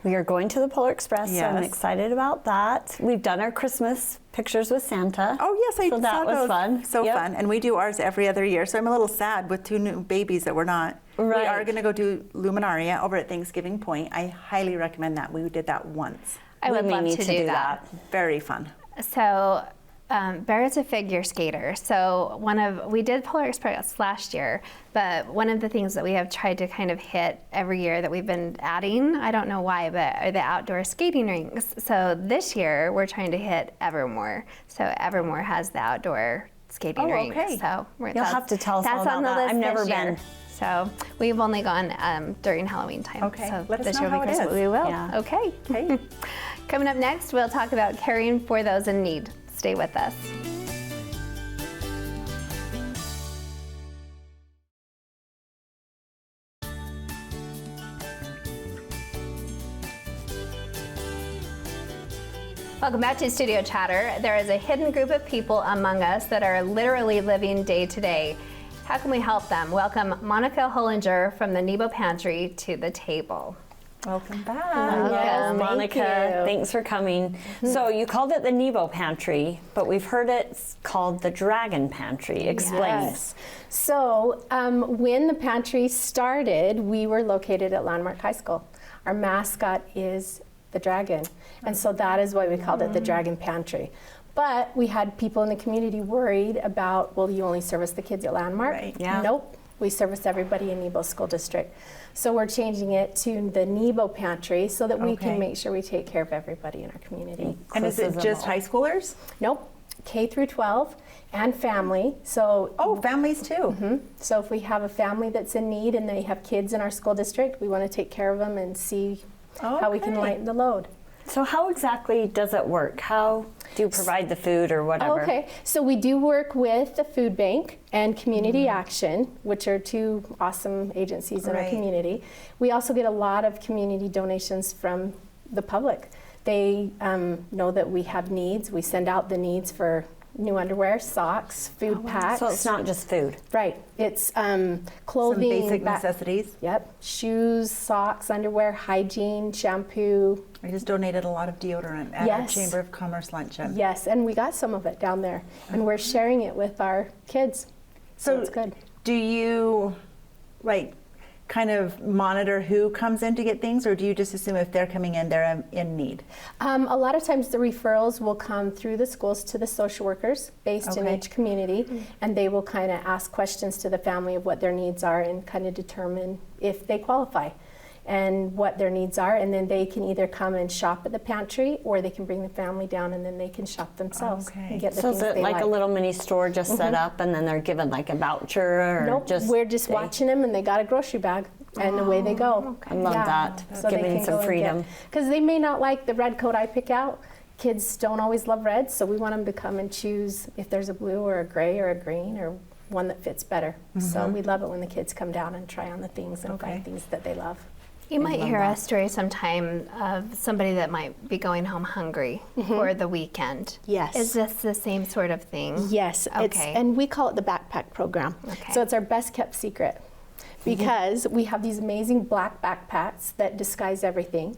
We are going to the Polar Express, so I'm Yes. excited about that. We've done our Christmas pictures with Santa. Oh, yes, I So saw that was those. fun. So Yep. fun. And we do ours every other year. So I'm a little sad with 2 new babies that we're not. We Right. are going to go do Luminaria over at Thanksgiving Point. I highly recommend that. We did that once. I would We may love need to do that. Very fun. So Barrett's a figure skater. So we did Polar Express last year, but one of the things that we have tried to kind of hit every year that we've been adding, I don't know why, but are the outdoor skating rinks. So this year we're trying to hit Evermore. So Evermore has the outdoor skating Oh, rink. okay. So You'll have to tell us all that's on about the that. list I've never this year. been. So we've only gone during Halloween time. Okay. So Let us this know year how will it be Christmas. is. We will. Yeah. Okay. Okay. Coming up next, we'll talk about caring for those in need. Stay with us. Welcome back to Studio Chatter. There is a hidden group of people among us that are literally living day to day. How can we help them? Welcome Monica Hollinger from the Nebo Pantry to the table. Welcome back. Yes, Welcome. Monica, Thank you. thanks for coming. So you called it the Nebo Pantry, but we've heard it's called the Dragon Pantry. Explain. Yes. So when the pantry started, we were located at Landmark High School. Our mascot is the dragon, and so that is why we called it the Dragon Pantry. But we had people in the community worried about, well, you only service the kids at Landmark? Right. Yeah. Nope, we service everybody in Nebo School District. So we're changing it to the Nebo Pantry so that we Okay. can make sure we take care of everybody in our community. And is it Inclusive of just all. high schoolers? Nope, K through 12 and family. So Oh, families too. So if we have a family that's in need and they have kids in our school district, we want to take care of them and see how we can Okay. lighten the load. So how exactly does it work? How do you provide the food or whatever? Okay, so we do work with the food bank and Community Action, which are two awesome agencies in our Right. community. We also get a lot of community donations from the public. They know that we have needs. We send out the needs for new underwear, socks, food packs. So it's not just food. Right, it's Some clothing. basic back- necessities. Yep, shoes, socks, underwear, hygiene, shampoo. I just donated a lot of deodorant at our Yes. Chamber of Commerce luncheon. Yes, and we got some of it down there, and we're sharing it with our kids. So it's good. Do you, like, kind of monitor who comes in to get things, or do you just assume if they're coming in, they're in need? A lot of times the referrals will come through the schools to the social workers based in Okay. each community, and they will kind of ask questions to the family of what their needs are and kind of determine if they qualify and what their needs are, and then they can either come and shop at the pantry or they can bring the family down and then they can shop themselves Okay. and get the So things is it they like like. a little mini store just set up and then they're given like a voucher or Nope, we're just watching them and they got a grocery bag and away they go. I love that. Giving some freedom. Because they may not like the red coat I pick out. Kids don't always love red, so we want them to come and choose if there's a blue or a gray or a green or one that fits better. So we love it when the kids come down and try on the things and Okay. find things that they love. You might love hear that. a story sometime of somebody that might be going home hungry for the weekend. Yes. Is this the same sort of thing? Yes, Okay. and we call it the backpack program. Okay. So it's our best kept secret because we have these amazing black backpacks that disguise everything,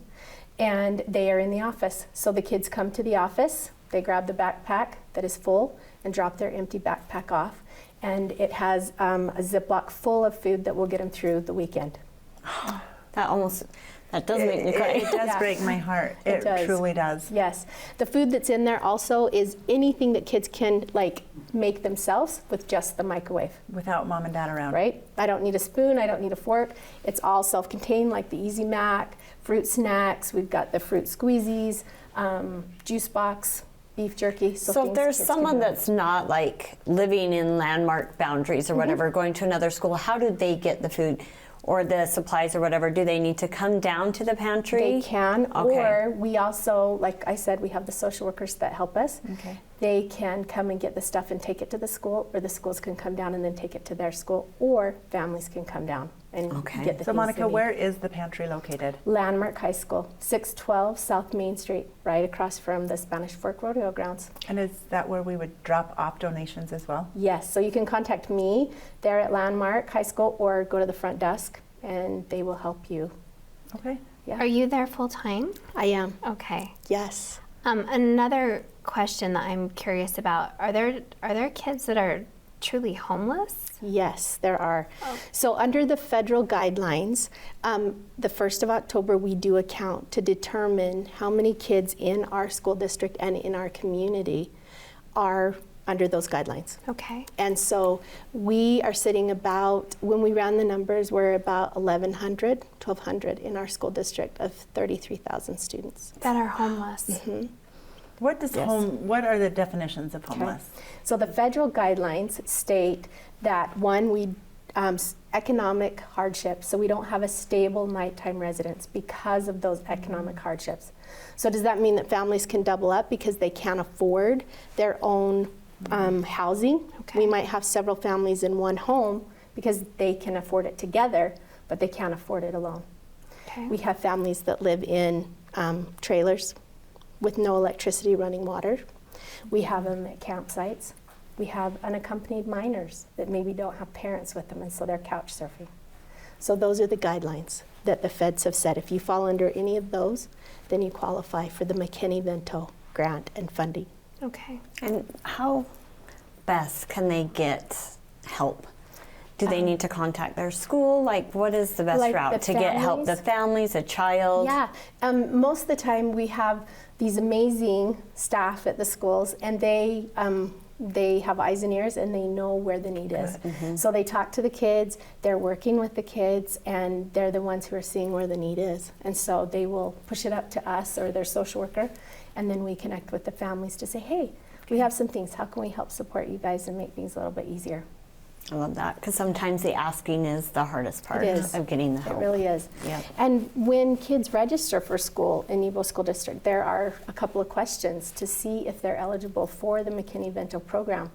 and they are in the office. So the kids come to the office, they grab the backpack that is full and drop their empty backpack off, and it has a Ziploc full of food that will get them through the weekend. That does make me cry. It does Yeah. break my heart. It It does. truly does. Yes. The food that's in there also is anything that kids can like make themselves with just the microwave, Without mom and dad around. right? I don't need a spoon, I don't need a fork. It's all self-contained like the Easy Mac, fruit snacks, we've got the fruit squeezies, juice box, beef jerky. So things if there's kids can someone do. that's not like living in landmark boundaries or whatever, going to another school, how do they get the food or the supplies or whatever? Do they need to come down to the pantry? They can, Okay. or we also, like I said, we have the social workers that help us. Okay. They can come and get the stuff and take it to the school, or the schools can come down and then take it to their school, or families can come down and Okay. get the So things Monica, they need. where is the pantry located? Landmark High School, 612 South Main Street, right across from the Spanish Fork Rodeo grounds. And is that where we would drop off donations as well? Yes, so you can contact me there at Landmark High School or go to the front desk and they will help you. Okay. Yeah. Are you there full time? I am, Okay. yes. Another question that I'm curious about: Are there kids that are truly homeless? Yes, there are. So under the federal guidelines, the 1st of October, we do a count to determine how many kids in our school district and in our community are under those guidelines. Okay. And so we are sitting about, when we ran the numbers, we're about 1,200 in our school district of 33,000 students. That are homeless. What does Yes. what are the definitions of homeless? So the federal guidelines state that one, we economic hardship, so we don't have a stable nighttime residence because of those economic hardships. So does that mean that families can double up because they can't afford their own housing? Okay. We might have several families in one home because they can afford it together, but they can't afford it alone. Okay. We have families that live in trailers with no electricity, running water. We have them at campsites. We have unaccompanied minors that maybe don't have parents with them, and so they're couch surfing. So those are the guidelines that the feds have said. If you fall under any of those, then you qualify for the McKinney-Vento grant and funding. Okay. And how best can they get help? Do they need to contact their school? Like, what is the best Like route the to get help? The families, a child? Yeah, most of the time we have these amazing staff at the schools, and they have eyes and ears, and they know where the need is. So they talk to the kids, they're working with the kids, and they're the ones who are seeing where the need is. And so they will push it up to us or their social worker, and then we connect with the families to say, hey, we have some things. How can we help support you guys and make things a little bit easier? I love that, because sometimes the asking is the hardest part of getting the help. It really is. Yep. And when kids register for school in Nebo School District, there are a couple of questions to see if they're eligible for the McKinney-Vento program.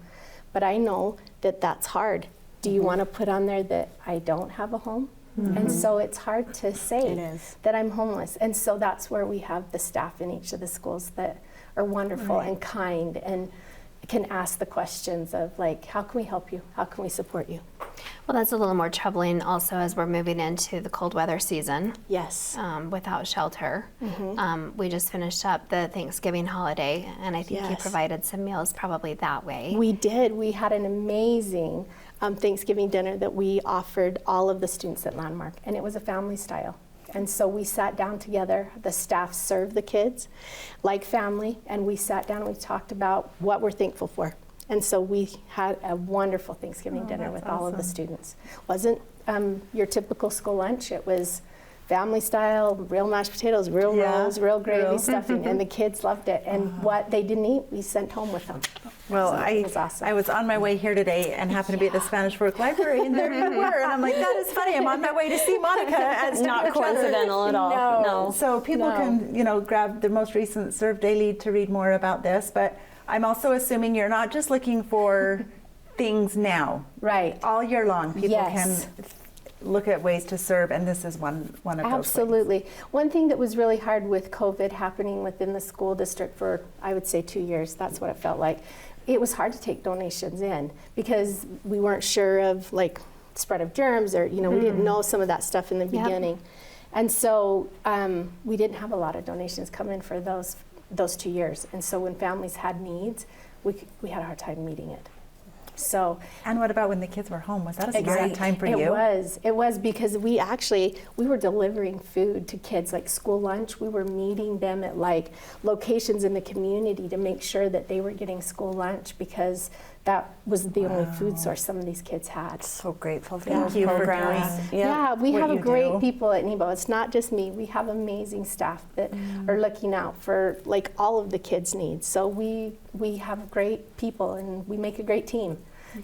But I know that that's hard. Do you want to put on there that I don't have a home? And so it's hard to say that I'm homeless. And so that's where we have the staff in each of the schools that are wonderful and kind and can ask the questions of like, how can we help you? How can we support you? Well, that's a little more troubling also as we're moving into the cold weather season. Yes. Without shelter. We just finished up the Thanksgiving holiday, and I think you provided some meals probably that way. We did. We had an amazing Thanksgiving dinner that we offered all of the students at Landmark, and it was a family style. And so we sat down together, the staff served the kids like family, and we sat down and we talked about what we're thankful for. And so we had a wonderful Thanksgiving dinner with all of the students. Wasn't your typical school lunch, it was family style, real mashed potatoes, real rolls, real gravy, stuffing, and the kids loved it. And what they didn't eat, we sent home with them. Well, So it was awesome. I was on my way here today and happened to be at the Spanish Work Library, and there you were. And I'm like, that is funny. I'm on my way to see Monica. It's not coincidental at all. No. So people can, grab the most recent Serve Daily to read more about this. But I'm also assuming you're not just looking for things now. Right. All year long, people can look at ways to serve, and this is one of those. Absolutely. One thing that was really hard with COVID happening within the school district for, I would say, 2 years, that's what it felt like. It was hard to take donations in because we weren't sure of like spread of germs or, we didn't know some of that stuff in the beginning. And so we didn't have a lot of donations come in for those 2 years. And so when families had needs, we had a hard time meeting it. So, and what about when the kids were home? Was that a scary time for you? It was because we were delivering food to kids, like school lunch. We were meeting them at like locations in the community to make sure that they were getting school lunch because that was the only food source some of these kids had. So grateful for Thank you for doing we what have you great do. people at Nebo. It's not just me. We have amazing staff that are looking out for like all of the kids' needs. So we have great people and we make a great team.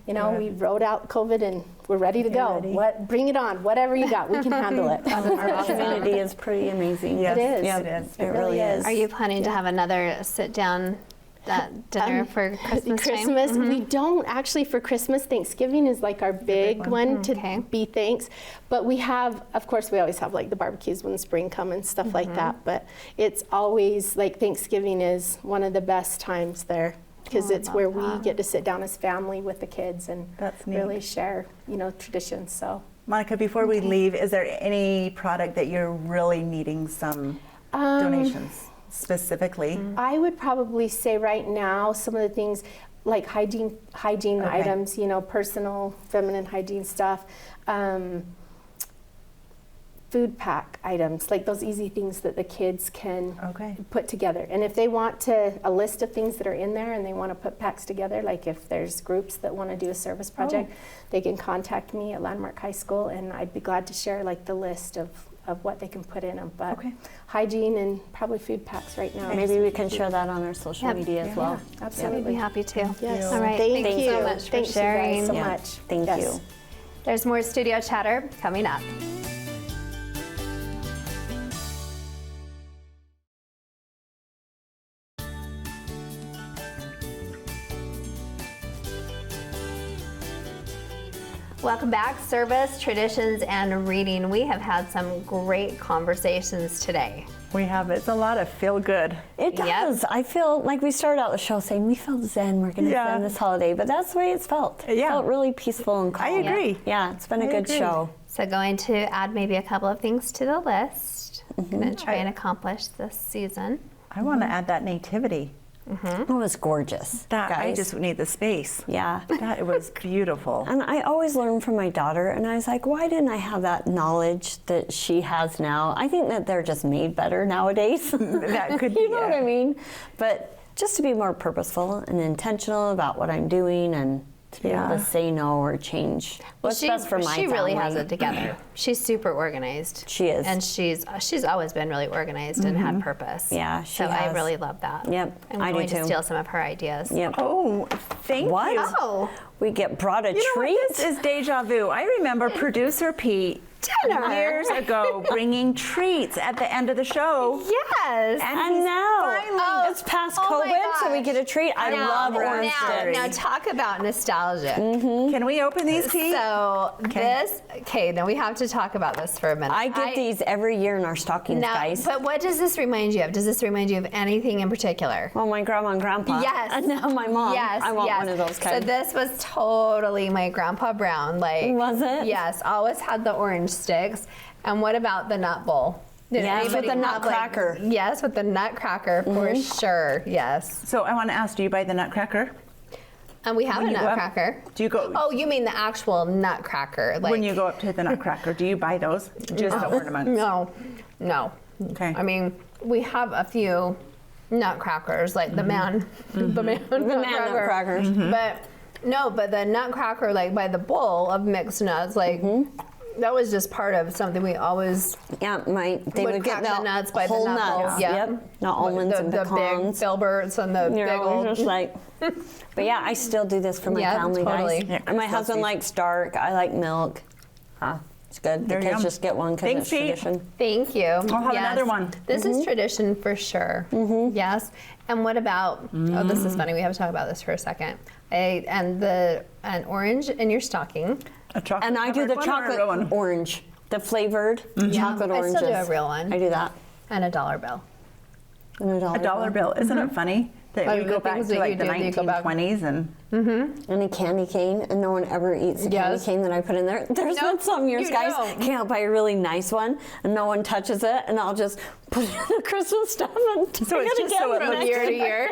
We rode out COVID and we're ready to go. Bring it on. Whatever you got, we can handle it. Our community is pretty amazing. It is. Yep. It is. It really is. Are you planning to have another sit-down dinner for Christmas time? Christmas, we don't actually for Christmas. Thanksgiving is like our big one to be thanks. But we have, of course, we always have like the barbecues when spring comes and stuff like that. But it's always like Thanksgiving is one of the best times there. Because it's where we get to sit down as family with the kids and really share, traditions. So, Monica, before we leave, is there any product that you're really needing some donations specifically? I would probably say right now some of the things like hygiene items, personal feminine hygiene stuff. Food pack items, like those easy things that the kids can put together. And if they want a list of things that are in there and they want to put packs together, like if there's groups that want to do a service project, they can contact me at Landmark High School and I'd be glad to share like the list of what they can put in them. But hygiene and probably food packs right now. Maybe we can share that on our social media as well. Absolutely. I'd be happy to. Yes. All right. Thank you so much Thanks for sharing. You guys so much. Thank you. There's more studio chatter coming up. Welcome back, Service, Traditions, and Reading. We have had some great conversations today. We have. It's a lot of feel good. It does. I feel like we started out the show saying we felt zen. We're going to zen this holiday, but that's the way it's felt. It felt really peaceful and calm. I agree. Yeah, it's been a good show. So going to add maybe a couple of things to the list. I'm going to try and accomplish this season. I want to add that nativity. It was gorgeous. I just need the space. Yeah. It was beautiful. And I always learn from my daughter, and I was like, why didn't I have that knowledge that she has now? I think that they're just made better nowadays. That could be. You know what I mean? But just to be more purposeful and intentional about what I'm doing and to be able to say no or change what's best for my she really has family. it together. She's super organized. She is. And she's always been really organized and had purpose. Yeah, she So I has. really love that. Yep, I'm I do going to too. steal some of her ideas. Yep. Oh, thank What? you. Oh, We get brought a You know treat. what? This is deja vu. I remember producer Pete dinner. years ago bringing treats at the end of the show. Yes. And he's now finally- it's past Oh my COVID, so we gosh. get a treat. I love orange sticks. Now talk about nostalgia. Can we open these, Pete? So now we have to talk about this for a minute. I get these every year in our stockings, Now, guys. but what does this remind you of? Does this remind you of anything in particular? Well, my grandma and grandpa. Yes. And now my mom. Yes, I want yes. one of those kinds. So this was totally my Grandpa Brown. Like, Was it? Yes, always had the orange sticks. And what about the nut bowl? Did Yes, with anybody the have, nutcracker. Yes, with the nutcracker for sure. Yes. So I want to ask, do you buy the nutcracker? And we have When a you go up- nutcracker. do you go- Oh, you mean the actual nutcracker? Like When you go up to the nutcracker, do you buy those? Just the ornaments? No. Okay. I mean, we have a few nutcrackers, like the man nutcrackers. But no, but the nutcracker, like by the bowl of mixed nuts, like that was just part of something we always Yeah, they would crack get the nuts by whole the nut bowl. nuts. Yeah. Yep. Not almonds and the pecans. big filberts and the You big know, old. just like. But yeah, I still do this for my Yeah, family, totally. guys. Yeah, And my Christmas husband Eve. likes dark. I like milk. It's good. There The you kids go. just get one because Thanks, it's Pete. tradition. Thank you. I'll have another one. This is tradition for sure. Yes. And what about? Oh, this is funny. We have to talk about this for a second. An orange in your stocking. A chocolate And I do the covered one or a real chocolate one? orange, the flavored chocolate I oranges. still do a real one. I do that. And a $1 bill. And A dollar bill. Isn't it funny that Like we the go back things to that like you the do, you go back- 1920s and And a candy cane, and no one ever eats the candy Yes. cane that I put in there. There's No, been some years, you guys, don't. can't buy a really nice one, and no one touches it, and I'll just put it in the Christmas stuff and So it's just so it From looks year to year.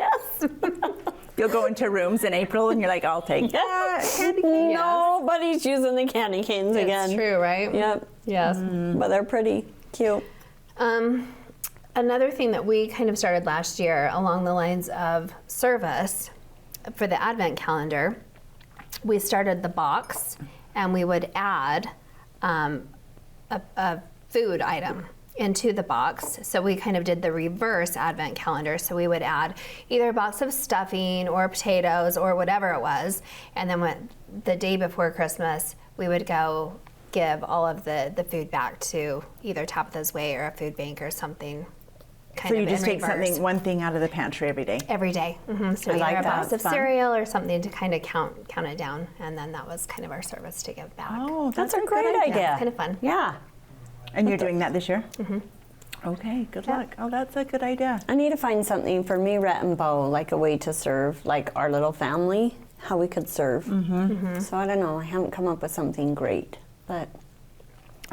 you'll go into rooms in April and you're like, I'll take that candy cane. Nobody's using the candy canes again. It's true, right? Yep. Yes. But they're pretty cute. Another thing that we kind of started last year along the lines of service for the Advent calendar, we started the box and we would add a food item into the box. So we kind of did the reverse Advent calendar. So we would add either a box of stuffing or potatoes or whatever it was. And then the day before Christmas, we would go give all of the food back to either Tabitha's Way or a food bank or something. Kind So of you just in take reverse. one thing out of the pantry every day. Every day. So I either like a that. box of Fun. cereal or something to kind of count it down. And then that was kind of our service to give back. Oh, That's a good great idea. Kind of fun. Yeah. And you're doing that this year? Okay, good luck. Oh, that's a good idea. I need to find something for me, Rhett, and Bo, like a way to serve, like our little family, how we could serve. So I don't know. I haven't come up with something great, but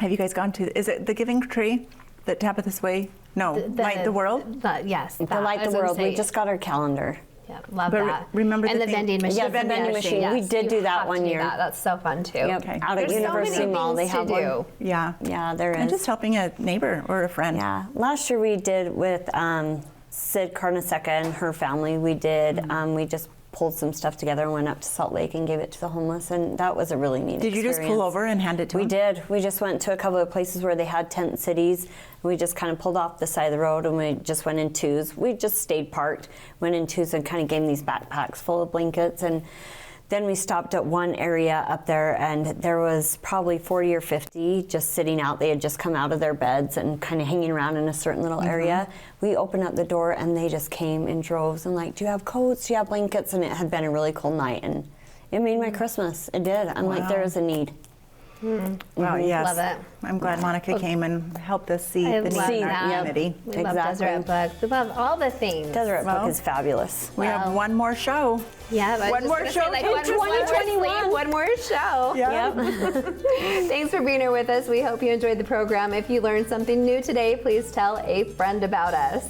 Have you guys gone to, is it the Giving Tree that Tabitha's Way? No, Light the World? Yes. the that. Light I the was gonna World. We say, just got our calendar. yeah, love But that. remember and the the thing- vending machine. Yeah, the vending machine. We did you do that have one to do year. that. That's so fun too. Yep. Okay. Out at There's University so many Mall, they things have to one. do. Yeah. Yeah, there And is. just helping a neighbor or a friend. Yeah. Last year we did with Sid Carnesecca and her family. We did. We just pulled some stuff together and went up to Salt Lake and gave it to the homeless, and that was a really neat Did you just pull experience. over and hand it to We them? did. We just went to a couple of places where they had tent cities. We just kind of pulled off the side of the road and we just went in twos. We just stayed parked, went in twos and kind of gave them these backpacks full of blankets. And then we stopped at one area up there and there was probably 40 or 50 just sitting out. They had just come out of their beds and kind of hanging around in a certain little area. We opened up the door and they just came in droves and like, do you have coats? Do you have blankets? And it had been a really cold night and it made my Christmas. It did. I'm like, there is a need. Wow, yes. Love it. I'm glad Monica came and helped us see I the need love in our that. community. We love Exactly. Deseret Book. We love all the things. Deseret Well, Book is fabulous. We have one more show. Yeah, but I was One just more gonna show say, like, in one more 2021. sleep, one more show. Yeah. Yep. Thanks for being here with us. We hope you enjoyed the program. If you learned something new today, please tell a friend about us.